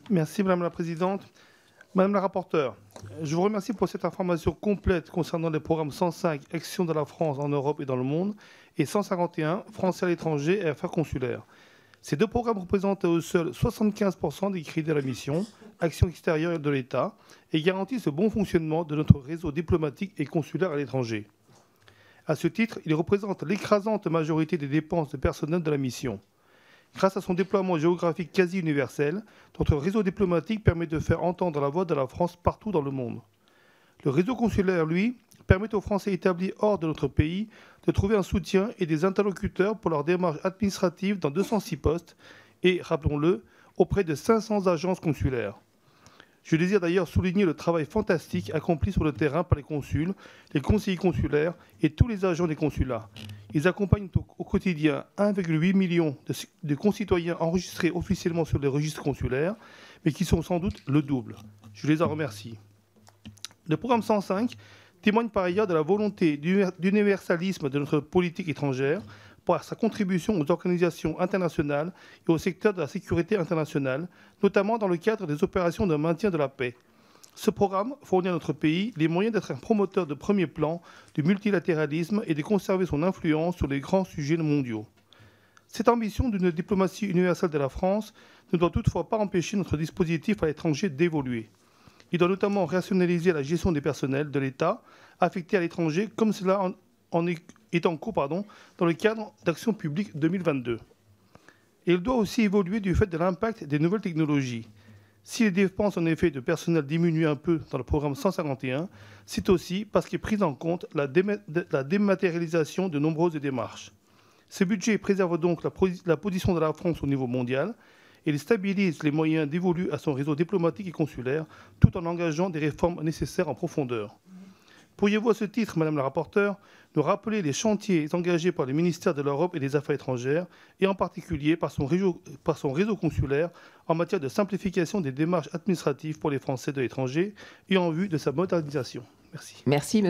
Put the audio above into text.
Merci Madame la Présidente. Madame la rapporteure, je vous remercie pour cette information complète concernant les programmes 105, Action de la France en Europe et dans le monde, et 151, Français à l'étranger et Affaires consulaires. Ces deux programmes représentent à eux seuls 75% des crédits de la mission, Action extérieure de l'État, et garantissent le bon fonctionnement de notre réseau diplomatique et consulaire à l'étranger. À ce titre, ils représentent l'écrasante majorité des dépenses de personnel de la mission. Grâce à son déploiement géographique quasi universel, notre réseau diplomatique permet de faire entendre la voix de la France partout dans le monde. Le réseau consulaire, lui, permet aux Français établis hors de notre pays de trouver un soutien et des interlocuteurs pour leurs démarches administratives dans 206 postes et, rappelons-le, auprès de 500 agences consulaires. Je désire d'ailleurs souligner le travail fantastique accompli sur le terrain par les consuls, les conseillers consulaires et tous les agents des consulats. Ils accompagnent au quotidien 1,8 million de concitoyens enregistrés officiellement sur les registres consulaires, mais qui sont sans doute le double. Je les en remercie. Le programme 105 témoigne par ailleurs de la volonté d'universalisme de notre politique étrangère par sa contribution aux organisations internationales et au secteur de la sécurité internationale, notamment dans le cadre des opérations de maintien de la paix. Ce programme fournit à notre pays les moyens d'être un promoteur de premier plan du multilatéralisme et de conserver son influence sur les grands sujets mondiaux. Cette ambition d'une diplomatie universelle de la France ne doit toutefois pas empêcher notre dispositif à l'étranger d'évoluer. Il doit notamment rationaliser la gestion des personnels de l'État affectés à l'étranger, comme cela est en cours dans le cadre d'Action publique 2022. Et il doit aussi évoluer du fait de l'impact des nouvelles technologies. Si les dépenses en effet de personnel diminuent un peu dans le programme 151, c'est aussi parce qu'est prise en compte la dématérialisation de nombreuses démarches. Ce budget préserve donc la position de la France au niveau mondial et il stabilise les moyens dévolus à son réseau diplomatique et consulaire tout en engageant des réformes nécessaires en profondeur. Pourriez-vous à ce titre, Madame la rapporteure, nous rappeler les chantiers engagés par le ministère de l'Europe et des Affaires étrangères, et en particulier par son réseau consulaire, en matière de simplification des démarches administratives pour les Français de l'étranger et en vue de sa modernisation? Merci. Merci.